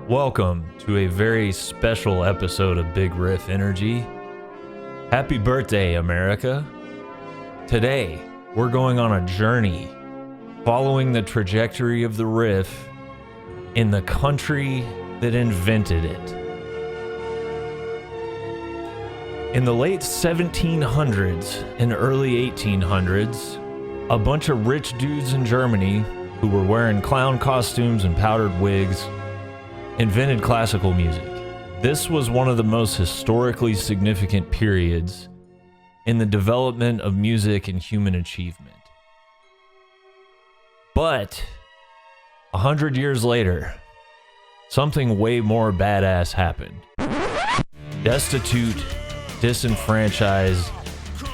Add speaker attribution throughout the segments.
Speaker 1: Welcome to a very special episode of Big Riff Energy. Happy birthday, America. Today, we're going on a journey following the trajectory of the riff in the country that invented it. In the late 1700s and early 1800s, a bunch of rich dudes in Germany who were wearing clown costumes and powdered wigs invented classical music. This was one of the most historically significant periods in the development of music and human achievement. But 100 years later, something way more badass happened. Destitute, disenfranchised,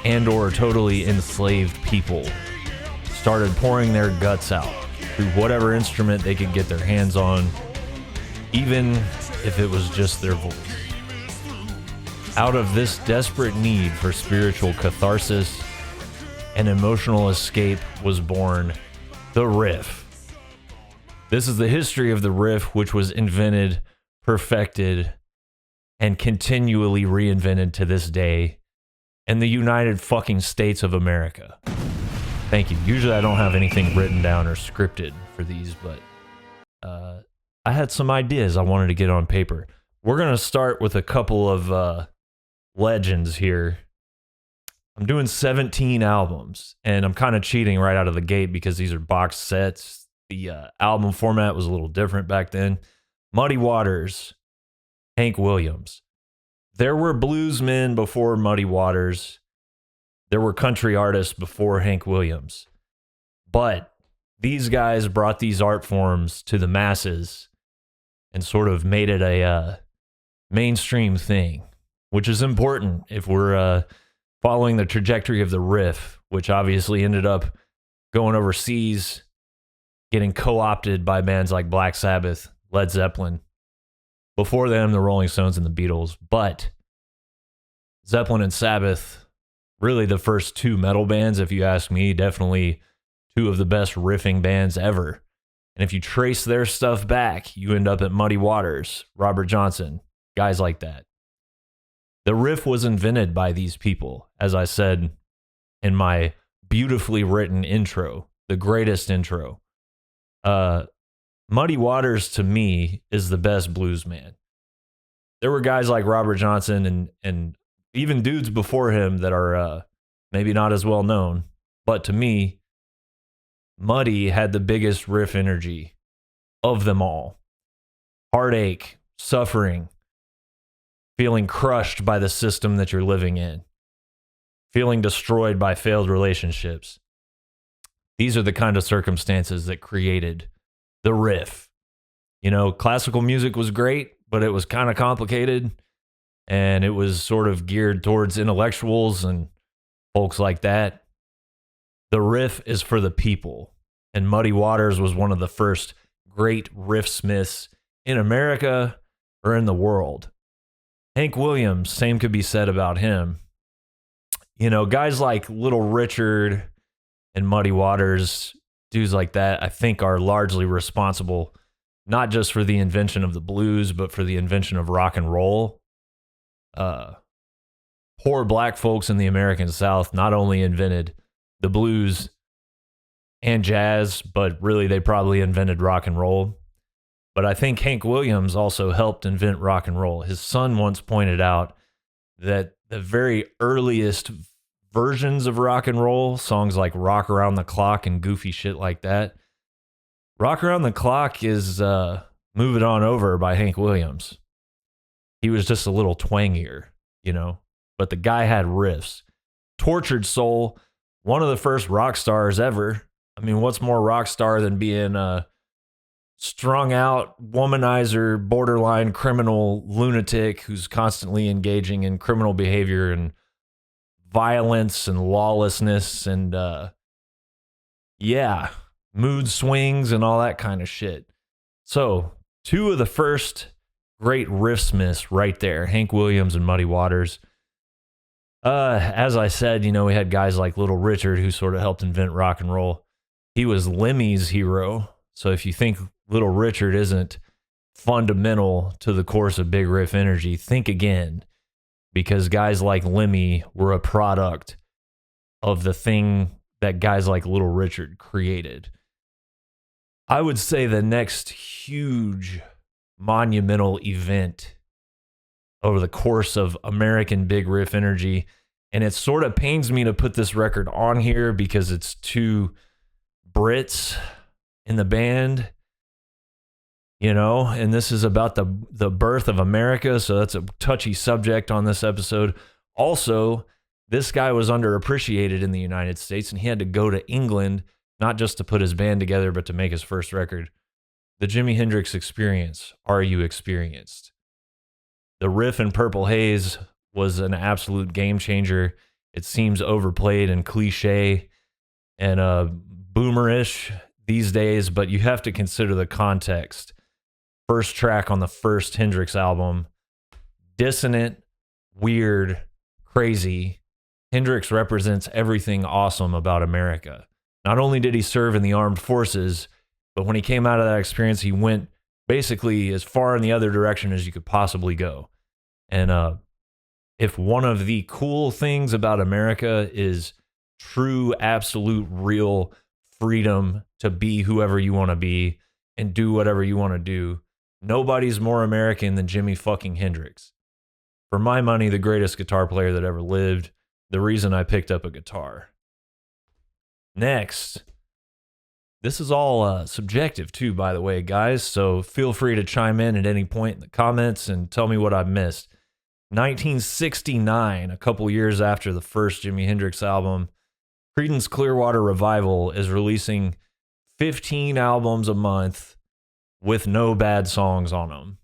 Speaker 1: and/or totally enslaved people started pouring their guts out through whatever instrument they could get their hands on, even if it was just their voice. Out of this desperate need for spiritual catharsis and emotional escape was born the riff. This is the history of the riff, which was invented, perfected, and continually reinvented to this day in the United fucking States of America. Thank you. Usually I don't have anything written down or scripted for these, but I had some ideas I wanted to get on paper. We're going to start with a couple of legends here. I'm doing 17 albums, and I'm kind of cheating right out of the gate because these are box sets. The album format was a little different back then. Muddy Waters, Hank Williams. There were bluesmen before Muddy Waters. There were country artists before Hank Williams. But these guys brought these art forms to the masses and sort of made it a mainstream thing, which is important if we're following the trajectory of the riff, which obviously ended up going overseas, getting co-opted by bands like Black Sabbath, Led Zeppelin. Before them, the Rolling Stones and the Beatles. But Zeppelin and Sabbath, really the first two metal bands, if you ask me, definitely two of the best riffing bands ever. And if you trace their stuff back, you end up at Muddy Waters, Robert Johnson, guys like that. The riff was invented by these people, as I said in my beautifully written intro, the greatest intro. Muddy Waters, to me, is the best blues man. There were guys like Robert Johnson and even dudes before him that are maybe not as well known, but to me, Muddy had the biggest riff energy of them all. Heartache, suffering, feeling crushed by the system that you're living in, feeling destroyed by failed relationships. These are the kind of circumstances that created the riff. You know, classical music was great, but it was kind of complicated, and it was sort of geared towards intellectuals and folks like that. The riff is for the people, and Muddy Waters was one of the first great riffsmiths in America or in the world. Hank Williams, same could be said about him. You know, guys like Little Richard and Muddy Waters, dudes like that, I think are largely responsible not just for the invention of the blues, but for the invention of rock and roll. Poor black folks in the American South not only invented the blues and jazz, but really they probably invented rock and roll. But I think Hank Williams also helped invent rock and roll. His son once pointed out that the very earliest versions of rock and roll, songs like Rock Around the Clock and goofy shit like that, Rock Around the Clock is Move It On Over by Hank Williams. He was just a little twangier, you know, but the guy had riffs. Tortured Soul, one of the first rock stars ever. I mean, what's more rock star than being a strung out womanizer, borderline criminal lunatic who's constantly engaging in criminal behavior and violence and lawlessness and mood swings and all that kind of shit. So, two of the first great riffsmiths right there, Hank Williams and Muddy Waters. As I said, you know, we had guys like Little Richard who sort of helped invent rock and roll. He was Lemmy's hero. So if you think Little Richard isn't fundamental to the course of Big Riff Energy. Think again, because guys like Lemmy were a product of the thing that guys like Little Richard created. I would say the next huge monumental event over the course of American Big Riff Energy, and it sort of pains me to put this record on here because it's two Brits in the band, you know, and this is about the birth of America, so that's a touchy subject on this episode. Also, this guy was underappreciated in the United States, and he had to go to England, not just to put his band together, but to make his first record. The Jimi Hendrix Experience, Are You Experienced? The riff in Purple Haze was an absolute game changer. It seems overplayed and cliche and boomerish these days, but you have to consider the context. First track on the first Hendrix album, dissonant, weird, crazy. Hendrix represents everything awesome about America. Not only did he serve in the armed forces, but when he came out of that experience, he went basically as far in the other direction as you could possibly go. And if one of the cool things about America is true, absolute, real freedom to be whoever you want to be and do whatever you want to do, nobody's more American than Jimi fucking Hendrix. For my money, the greatest guitar player that ever lived. The reason I picked up a guitar. Next, this is all subjective too, by the way, guys, so feel free to chime in at any point in the comments and tell me what I missed. 1969, a couple years after the first Jimi Hendrix album, Credence Clearwater Revival is releasing 15 albums a month with no bad songs on them.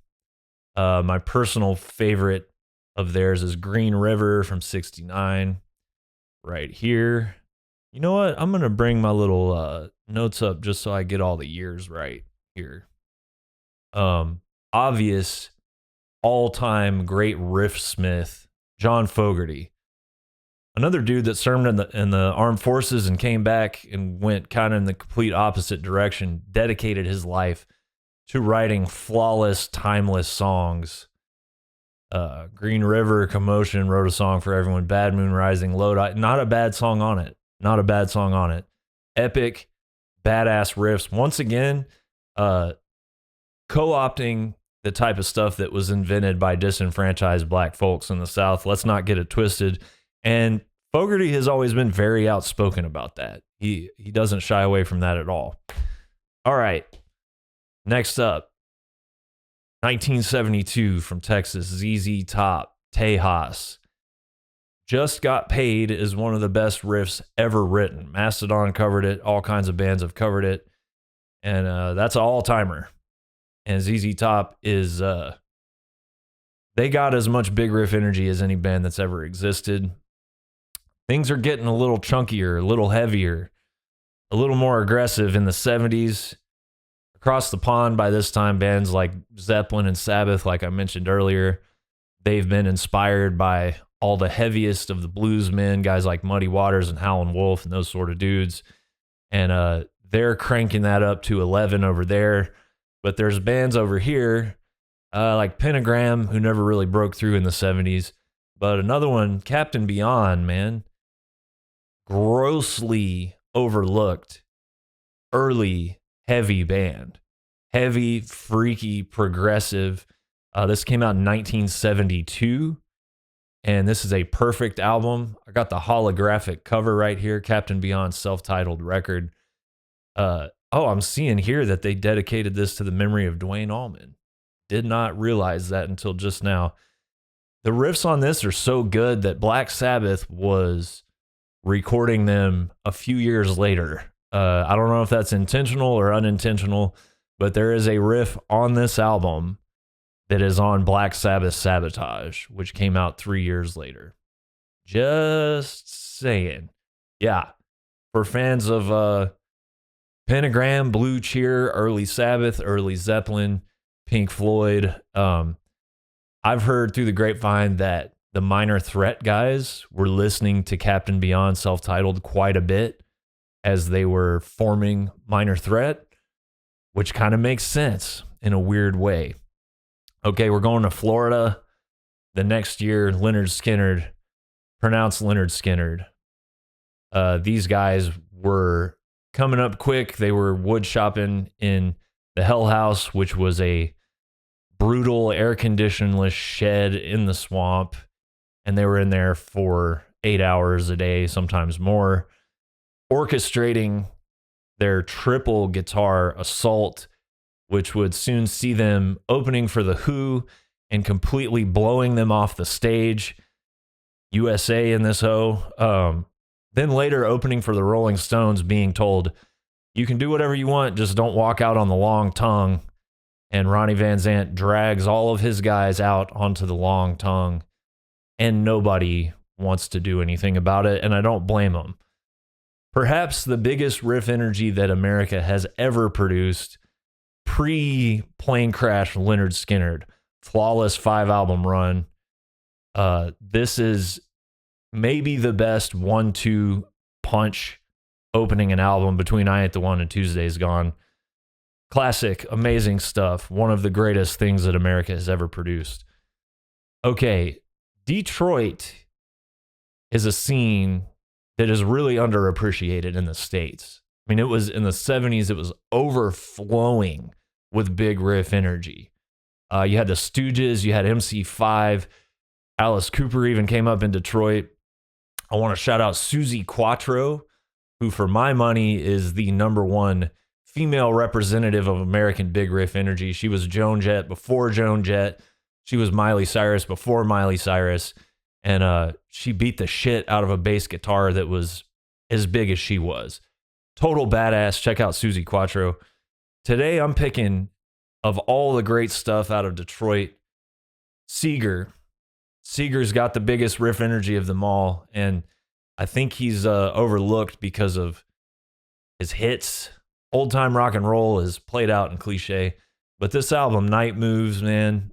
Speaker 1: My personal favorite of theirs is Green River from 69, right here. You know what? I'm going to bring my little notes up just so I get all the years right here. Obvious all-time great riff smith, John Fogerty. Another dude that served in the armed forces and came back and went kind of in the complete opposite direction, dedicated his life to writing flawless, timeless songs. Green River, Commotion, wrote a song for everyone. Bad Moon Rising, Lodi, not a bad song on it. Not a bad song on it. Epic, badass riffs. Once again, co-opting the type of stuff that was invented by disenfranchised black folks in the South. Let's not get it twisted. And Fogerty has always been very outspoken about that. He doesn't shy away from that at all. All right. Next up, 1972 from Texas, ZZ Top, Tejas. Just Got Paid is one of the best riffs ever written. Mastodon covered it. All kinds of bands have covered it. And that's an all-timer. And ZZ Top is, they got as much big riff energy as any band that's ever existed. Things are getting a little chunkier, a little heavier, a little more aggressive in the 70s. Across the pond by this time, bands like Zeppelin and Sabbath, like I mentioned earlier, they've been inspired by all the heaviest of the blues men, guys like Muddy Waters and Howlin' Wolf and those sort of dudes. And they're cranking that up to 11 over there. But there's bands over here like Pentagram, who never really broke through in the 70s. But another one, Captain Beyond, man. Grossly overlooked early heavy band. Heavy, freaky, progressive. This came out in 1972. And this is a perfect album. I got the holographic cover right here. Captain Beyond's self-titled record. I'm seeing here that they dedicated this to the memory of Duane Allman. Did not realize that until just now. The riffs on this are so good that Black Sabbath was recording them a few years later. I don't know if that's intentional or unintentional, but there is a riff on this album that is on Black Sabbath Sabotage, which came out 3 years later. Just saying. Yeah. For fans of Pentagram, Blue Cheer, early Sabbath, early Zeppelin, Pink Floyd, I've heard through the grapevine that the Minor Threat guys were listening to Captain Beyond self-titled quite a bit as they were forming Minor Threat. which kind of makes sense in a weird way. Okay, we're going to Florida the next year. Lynyrd Skynyrd, pronounced Lynyrd Skynyrd. These guys were coming up quick. They were wood shopping in the Hell House, which was a brutal air-conditionedless shed in the swamp. And they were in there for 8 hours a day, sometimes more, orchestrating their triple guitar assault, which would soon see them opening for The Who and completely blowing them off the stage. USA in this hoe. Then later opening for the Rolling Stones, being told, you can do whatever you want, just don't walk out on the long tongue. And Ronnie Van Zant drags all of his guys out onto the long tongue, and nobody wants to do anything about it, and I don't blame them. Perhaps the biggest riff energy that America has ever produced, pre-plane crash Lynyrd Skynyrd, flawless 5-album run. This is maybe the best 1-2 punch opening an album between I Ain't the One and Tuesday's Gone. Classic, amazing stuff. One of the greatest things that America has ever produced. Okay, Detroit is a scene that is really underappreciated in the States. I mean, it was in the 70s, it was overflowing with big riff energy. You had the Stooges, you had MC5, Alice Cooper even came up in Detroit. I want to shout out Susie Quattro, who for my money is the #1 female representative of American big riff energy. She was Joan Jett before Joan Jett. She was Miley Cyrus before Miley Cyrus. And she beat the shit out of a bass guitar that was as big as she was. Total badass. Check out Susie Quattro. Today I'm picking, of all the great stuff out of Detroit, Seger. Seger's got the biggest riff energy of them all, and I think he's overlooked because of his hits. Old time rock and roll is played out in cliche, but this album, Night Moves, man,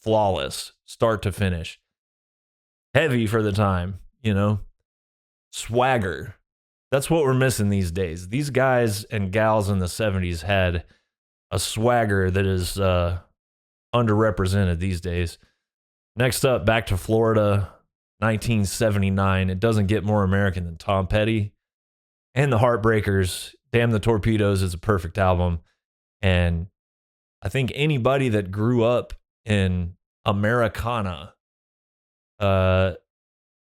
Speaker 1: flawless, start to finish. Heavy for the time, you know. Swagger. That's what we're missing these days. These guys and gals in the 70s had a swagger that is underrepresented these days. Next up, back to Florida, 1979. It doesn't get more American than Tom Petty and the Heartbreakers. Damn the Torpedoes is a perfect album. And I think anybody that grew up in Americana,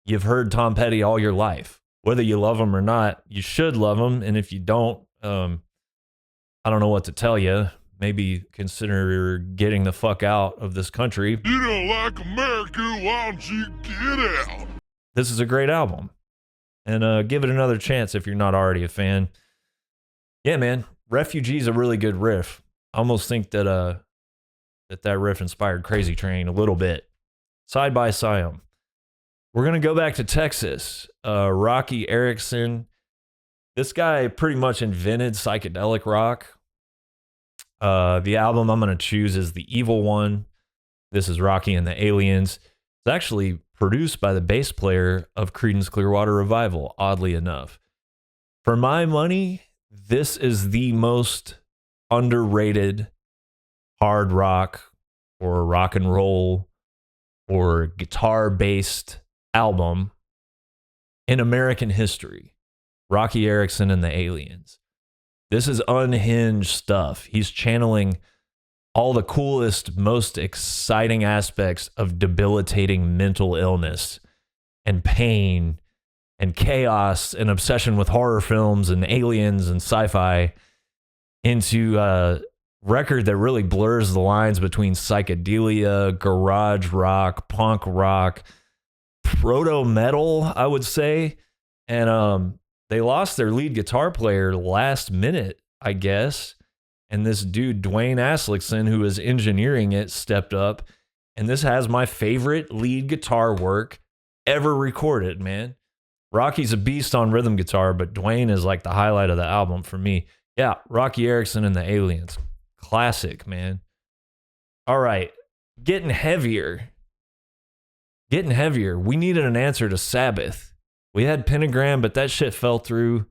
Speaker 1: you've heard Tom Petty all your life. Whether you love him or not, you should love him. And if you don't, I don't know what to tell you. Maybe consider getting the fuck out of this country. You don't like America, why don't you get out? This is a great album. And give it another chance if you're not already a fan. Yeah, man. Refugee's a really good riff. I almost think that that riff inspired Crazy Train a little bit. Side by Side. We're going to go back to Texas. Roky Erickson. This guy pretty much invented psychedelic rock. The album I'm going to choose is The Evil One. This is Roky and the Aliens. It's actually produced by the bass player of Credence Clearwater Revival, oddly enough. For my money, this is the most underrated hard rock or rock and roll or guitar-based album in American history. Roky Erickson and the Aliens. This is unhinged stuff. He's channeling all the coolest, most exciting aspects of debilitating mental illness and pain and chaos and obsession with horror films and aliens and sci-fi into a record that really blurs the lines between psychedelia, garage rock, punk rock, proto-metal, I would say. And they lost their lead guitar player last minute, I guess. And this dude, Dwayne Aslickson, who was engineering it, stepped up. And this has my favorite lead guitar work ever recorded, man. Rocky's a beast on rhythm guitar, but Dwayne is like the highlight of the album for me. Yeah, Roky Erickson and the Aliens. Classic, man. All right, getting heavier. We needed an answer to Sabbath. We had Pentagram, but that shit fell through.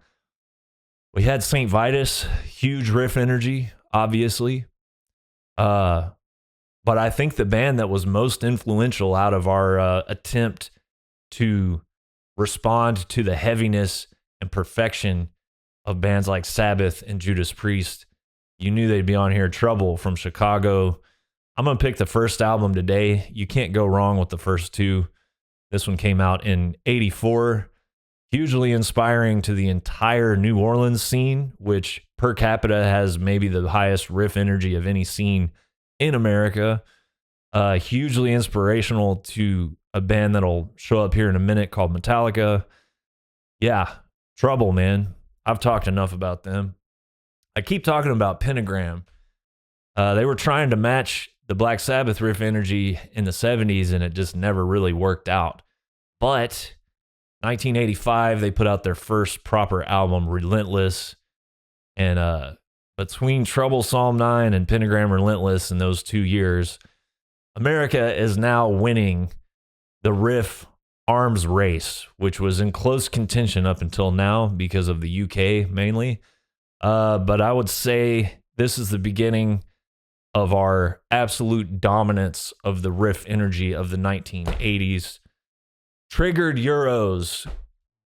Speaker 1: We had St. Vitus, huge riff energy. obviously. But I think the band that was most influential out of our attempt to respond to the heaviness and perfection of bands like Sabbath and Judas Priest, you knew they'd be on here. Trouble from Chicago. I'm going to pick the first album today. You can't go wrong with the first two. This one came out in 84. Hugely inspiring to the entire New Orleans scene, which per capita has maybe the highest riff energy of any scene in America. Hugely inspirational to a band that'll show up here in a minute called Metallica. Yeah, Trouble, man. I've talked enough about them. I keep talking about Pentagram. They were trying to match the Black Sabbath riff energy in the 70s, and it just never really worked out. But 1985, they put out their first proper album, Relentless. And between Trouble Psalm 9 and Pentagram Relentless in those 2 years, America is now winning the riff arms race, which was in close contention up until now because of the UK mainly. But I would say this is the beginning of our absolute dominance of the riff energy of the 1980s. Triggered Euros,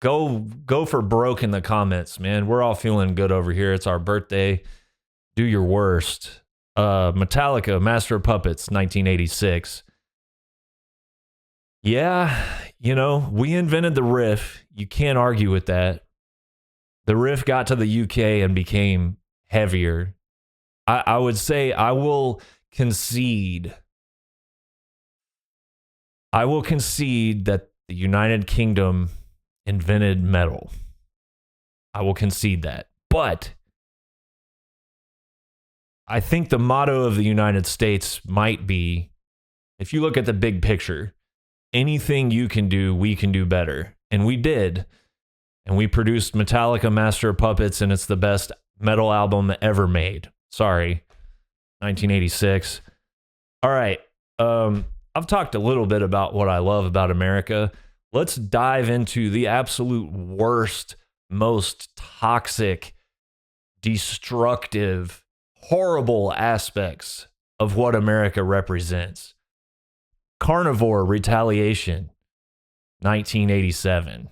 Speaker 1: go for broke in the comments, man. We're all feeling good over here. It's our birthday. Do your worst. Metallica, Master of Puppets, 1986. Yeah, you know, we invented the riff. You can't argue with that. The riff got to the UK and became heavier. I would say I will concede that the United Kingdom invented metal. I will concede that. But I think the motto of the United States might be, if you look at the big picture, anything you can do, we can do better. And we did. And we produced Metallica, Master of Puppets, and it's the best metal album ever made. Sorry, 1986. All right. I've talked a little bit about what I love about America. Let's dive into the absolute worst, most toxic, destructive, horrible aspects of what America represents. Carnivore, Retaliation, 1987.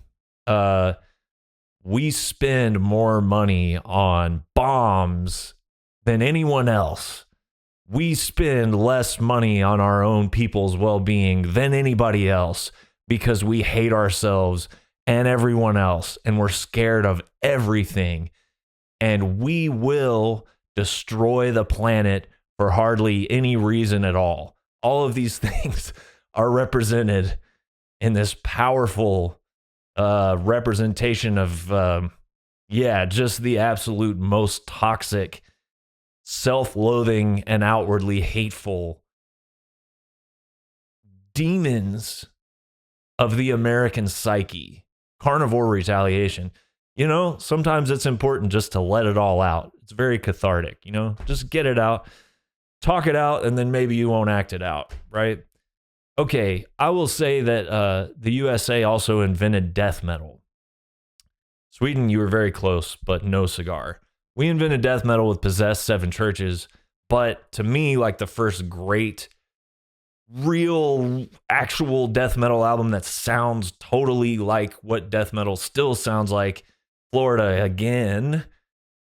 Speaker 1: We spend more money on bombs than anyone else. We spend less money on our own people's well-being than anybody else because we hate ourselves and everyone else, and we're scared of everything. And we will destroy the planet for hardly any reason at all. All of these things are represented in this powerful representation of, just the absolute most toxic, self-loathing, and outwardly hateful demons of the American psyche. Carnivore, Retaliation. You know, sometimes it's important just to let it all out. It's very cathartic, you know, just get it out, talk it out, and then maybe you won't act it out, right? Okay, I will say that the USA also invented death metal. Sweden, you were very close, but no cigar. We invented death metal with Possessed, Seven Churches, but to me, like the first great, real, actual death metal album that sounds totally like what death metal still sounds like, Florida Again,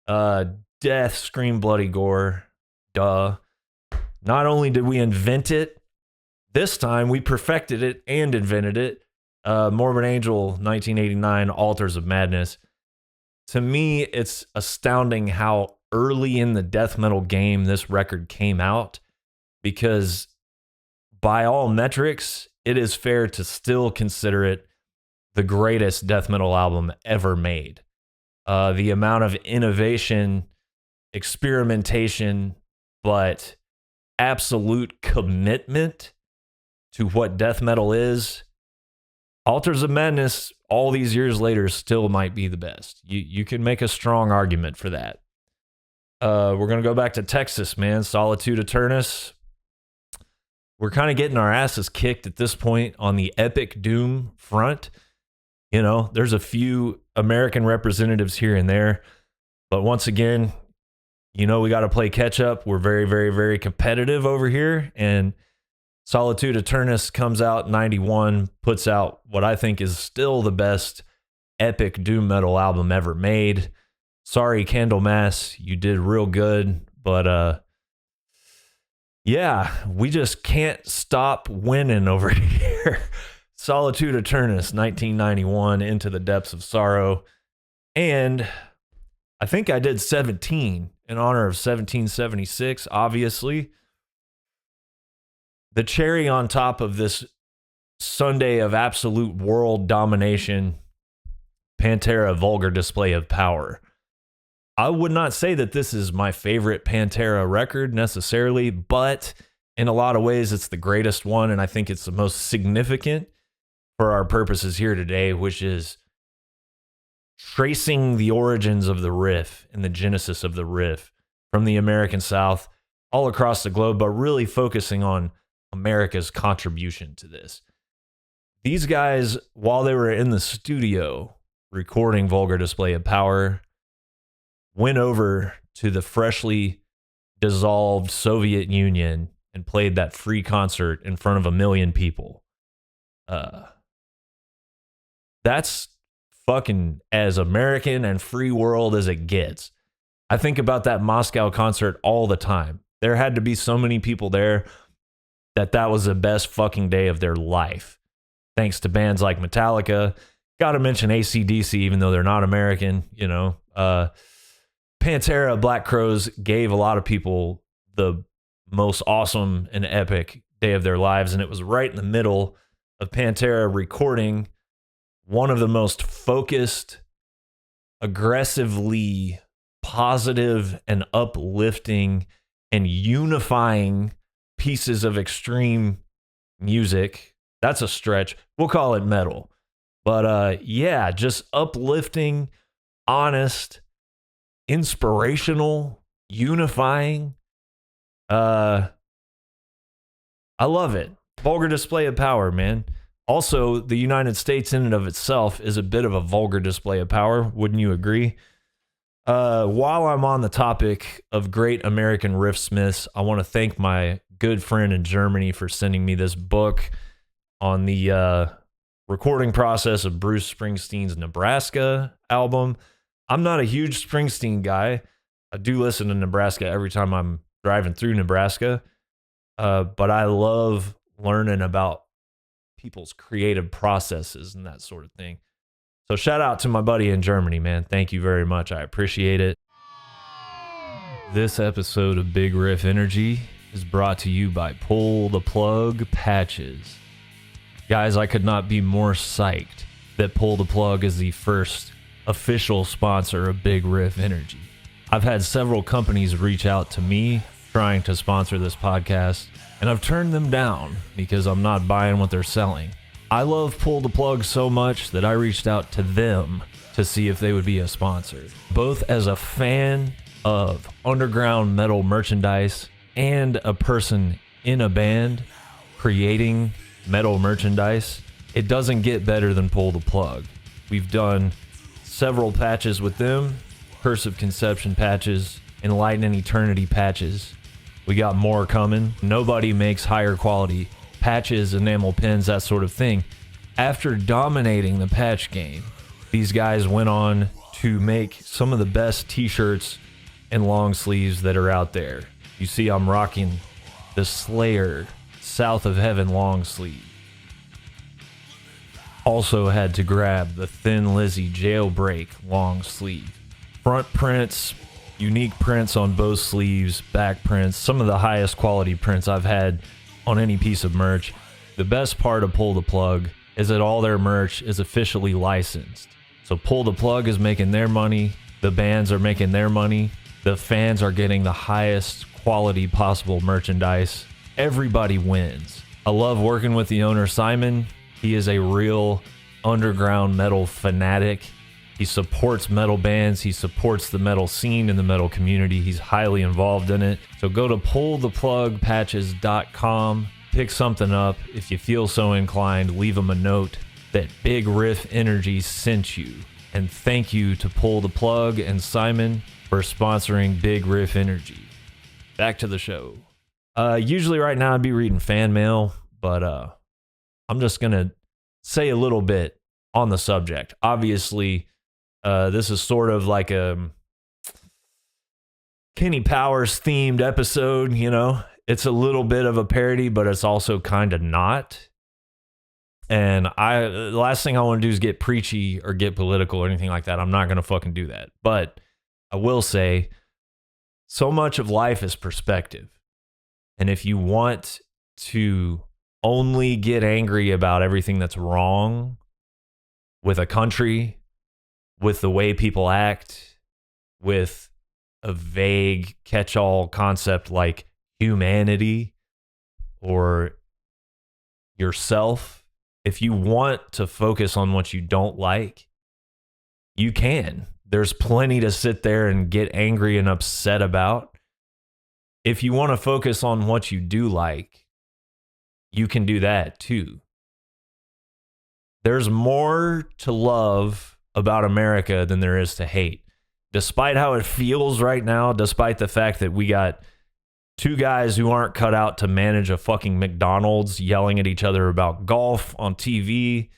Speaker 1: Death, Scream, Bloody Gore, duh. Not only did we invent it, this time we perfected it and invented it. Morbid Angel, 1989, Altars of Madness. To me, it's astounding how early in the death metal game this record came out, because by all metrics, it is fair to still consider it the greatest death metal album ever made. The amount of innovation, experimentation, but absolute commitment to what death metal is, Altars of Madness, all these years later, still might be the best. You can make a strong argument for that. We're going to go back to Texas, man. Solitude, Aeturnus. We're kind of getting our asses kicked at this point on the epic doom front. You know, there's a few American representatives here and there, but once again, you know we got to play catch up. We're very, very, very competitive over here. And Solitude Aeturnus comes out 91, puts out what I think is still the best epic doom metal album ever made. Sorry, Candlemass, you did real good, but yeah, we just can't stop winning over here. Solitude Aeturnus, 1991, Into the Depths of Sorrow. And I think I did 17 in honor of 1776, obviously. The cherry on top of this Sunday of absolute world domination, Pantera, Vulgar Display of Power. I would not say that this is my favorite Pantera record necessarily, but in a lot of ways it's the greatest one, and I think it's the most significant for our purposes here today, which is tracing the origins of the riff and the genesis of the riff from the American South all across the globe, but really focusing on America's contribution to this. These guys, while they were in the studio recording Vulgar Display of Power, went over to the freshly dissolved Soviet Union and played that free concert in front of 1 million people. That's fucking as American and free world as it gets. I think about that Moscow concert all the time. There had to be so many people there that was the best fucking day of their life. Thanks to bands like Metallica. Got to mention AC/DC, even though they're not American, you know. Pantera, Black Crowes gave a lot of people the most awesome and epic day of their lives, and it was right in the middle of Pantera recording one of the most focused, aggressively positive and uplifting and unifying pieces of extreme music. That's a stretch. We'll call it metal. But yeah, just uplifting, honest, inspirational, unifying. I love it. Vulgar Display of Power, man. Also, the United States in and of itself is a bit of a vulgar display of power. Wouldn't you agree? While I'm on the topic of great American riffsmiths, I want to thank my good friend in Germany for sending me this book on the recording process of Bruce Springsteen's Nebraska album. I'm not a huge Springsteen guy. I do listen to Nebraska every time I'm driving through Nebraska, but I love learning about people's creative processes and that sort of thing. So shout out to my buddy in Germany, man. Thank you very much. I appreciate it. This episode of Big Riff Energy is brought to you by Pull the Plug Patches. Guys, I could not be more psyched that Pull the Plug is the first official sponsor of Big Riff Energy. I've had several companies reach out to me trying to sponsor this podcast, and I've turned them down because I'm not buying what they're selling. I love Pull the Plug so much that I reached out to them to see if they would be a sponsor. Both as a fan of underground metal merchandise and a person in a band creating metal merchandise, it doesn't get better than Pull the Plug. We've done several patches with them, Curse of Conception patches, Enlighten Eternity patches. We got more coming. Nobody makes higher quality patches, enamel pins, that sort of thing. After dominating the patch game, these guys went on to make some of the best t-shirts and long sleeves that are out there. You see I'm rocking the Slayer South of Heaven long sleeve. Also had to grab the Thin Lizzy Jailbreak long sleeve. Front prints, unique prints on both sleeves, back prints, some of the highest quality prints I've had on any piece of merch. The best part of Pull the Plug is that all their merch is officially licensed. So Pull the Plug is making their money, the bands are making their money, the fans are getting the highest quality possible merchandise. Everybody wins. I love working with the owner, Simon. He is a real underground metal fanatic. He supports metal bands. He supports the metal scene and the metal community. He's highly involved in it. So go to pulltheplugpatches.com. Pick something up. If you feel so inclined, leave him a note that Big Riff Energy sent you. And thank you to Pull the Plug and Simon for sponsoring Big Riff Energy. Back to the show. Usually right now I'd be reading fan mail, but I'm just going to say a little bit on the subject. Obviously, this is sort of like a Kenny Powers themed episode, you know. It's a little bit of a parody, but it's also kind of not. And the last thing I want to do is get preachy or get political or anything like that. I'm not going to fucking do that. But I will say, so much of life is perspective. And if you want to only get angry about everything that's wrong with a country, with the way people act, with a vague catch-all concept like humanity or yourself, if you want to focus on what you don't like, you can. There's plenty to sit there and get angry and upset about. If you want to focus on what you do like, you can do that too. There's more to love about America than there is to hate. Despite how it feels right now, despite the fact that we got two guys who aren't cut out to manage a fucking McDonald's yelling at each other about golf on TV,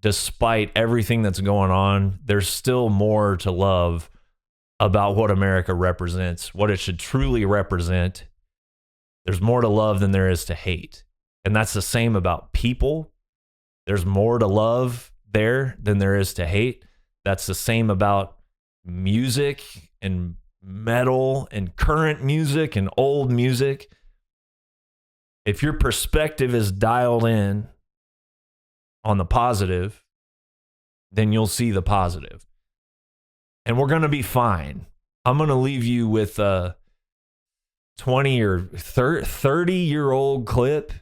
Speaker 1: despite everything that's going on, there's still more to love about what America represents, what it should truly represent. There's more to love than there is to hate. And that's the same about people. There's more to love there than there is to hate. That's the same about music and metal and current music and old music. If your perspective is dialed in on the positive, then you'll see the positive. And we're going to be fine. I'm going to leave you with a 20 or 30-year-old clip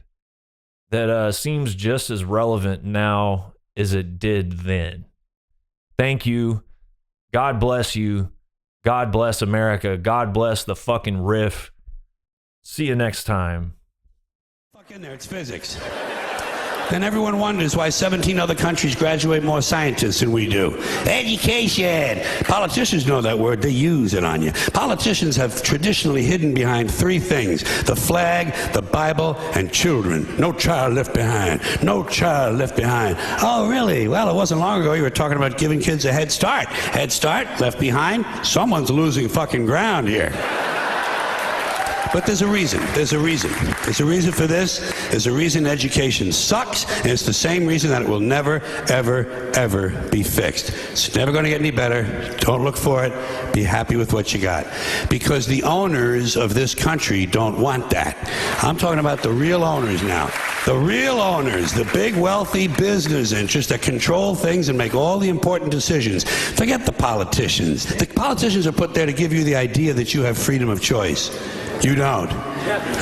Speaker 1: that seems just as relevant now as it did then. Thank you. God bless you. God bless America. God bless the fucking Riff. See you next time.
Speaker 2: Fuck in there, it's physics. Then everyone wonders why 17 other countries graduate more scientists than we do. Education! Politicians know that word, they use it on you. Politicians have traditionally hidden behind three things: the flag, the Bible, and children. No child left behind. No child left behind. Oh, really? Well, it wasn't long ago you were talking about giving kids a head start. Head start? Left behind? Someone's losing fucking ground here. But there's a reason. There's a reason. There's a reason for this. There's a reason education sucks, and it's the same reason that it will never, ever, ever be fixed. It's never going to get any better. Don't look for it. Be happy with what you got. Because the owners of this country don't want that. I'm talking about the real owners now. The real owners, the big wealthy business interests that control things and make all the important decisions. Forget the politicians. The politicians are put there to give you the idea that you have freedom of choice. You don't.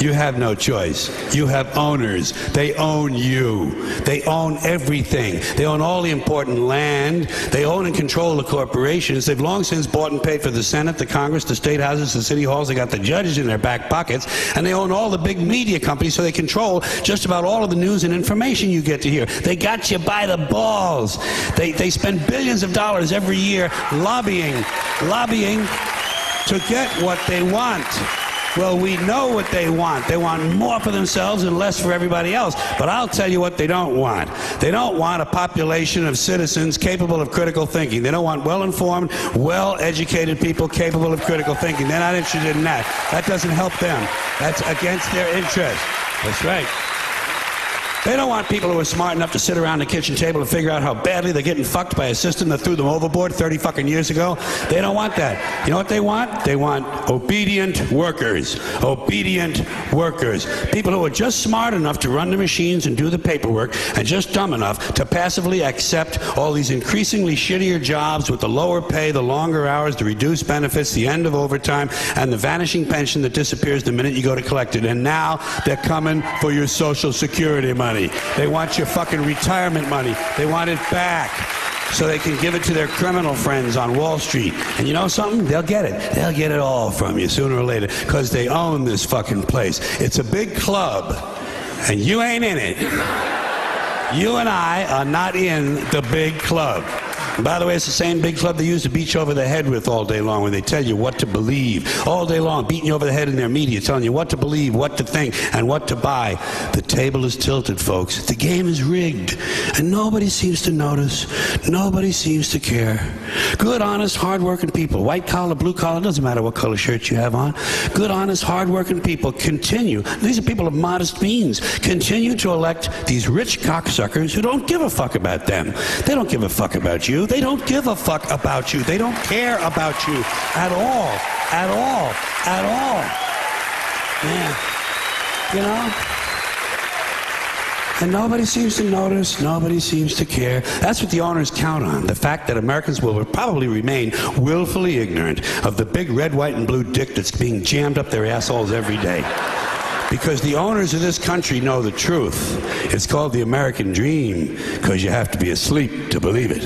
Speaker 2: You have no choice. You have owners. They own you. They own everything. They own all the important land. They own and control the corporations. They've long since bought and paid for the Senate, the Congress, the state houses, the city halls. They got the judges in their back pockets. And they own all the big media companies, so they control just about all of the news and information you get to hear. They got you by the balls. They spend billions of dollars every year lobbying to get what they want. Well, we know what they want. They want more for themselves and less for everybody else. But I'll tell you what they don't want. They don't want a population of citizens capable of critical thinking. They don't want well-informed, well-educated people capable of critical thinking. They're not interested in that. That doesn't help them. That's against their interest. That's right. They don't want people who are smart enough to sit around the kitchen table and figure out how badly they're getting fucked by a system that threw them overboard 30 fucking years ago. They don't want that. You know what they want? They want obedient workers. Obedient workers. People who are just smart enough to run the machines and do the paperwork, and just dumb enough to passively accept all these increasingly shittier jobs with the lower pay, the longer hours, the reduced benefits, the end of overtime, and the vanishing pension that disappears the minute you go to collect it. And now they're coming for your Social Security money. They want your fucking retirement money. They want it back so they can give it to their criminal friends on Wall Street. And you know something? They'll get it. They'll get it all from you sooner or later, because they own this fucking place. It's a big club, and you ain't in it. You and I are not in the big club. And by the way, it's the same big club they use to beat you over the head with all day long when they tell you what to believe. All day long, beating you over the head in their media, telling you what to believe, what to think, and what to buy. The table is tilted, folks. The game is rigged. And nobody seems to notice. Nobody seems to care. Good, honest, hard-working people, white collar, blue collar, doesn't matter what color shirt you have on. Good, honest, hard-working people continue. These are people of modest means. Continue to elect these rich cocksuckers who don't give a fuck about them. They don't give a fuck about you. They don't give a fuck about you. They don't care about you at all. At all. At all. Yeah. You know? And nobody seems to notice, nobody seems to care. That's what the owners count on, the fact that Americans will probably remain willfully ignorant of the big red, white, and blue dick that's being jammed up their assholes every day. Because the owners of this country know the truth. It's called the American dream, because you have to be asleep to believe it.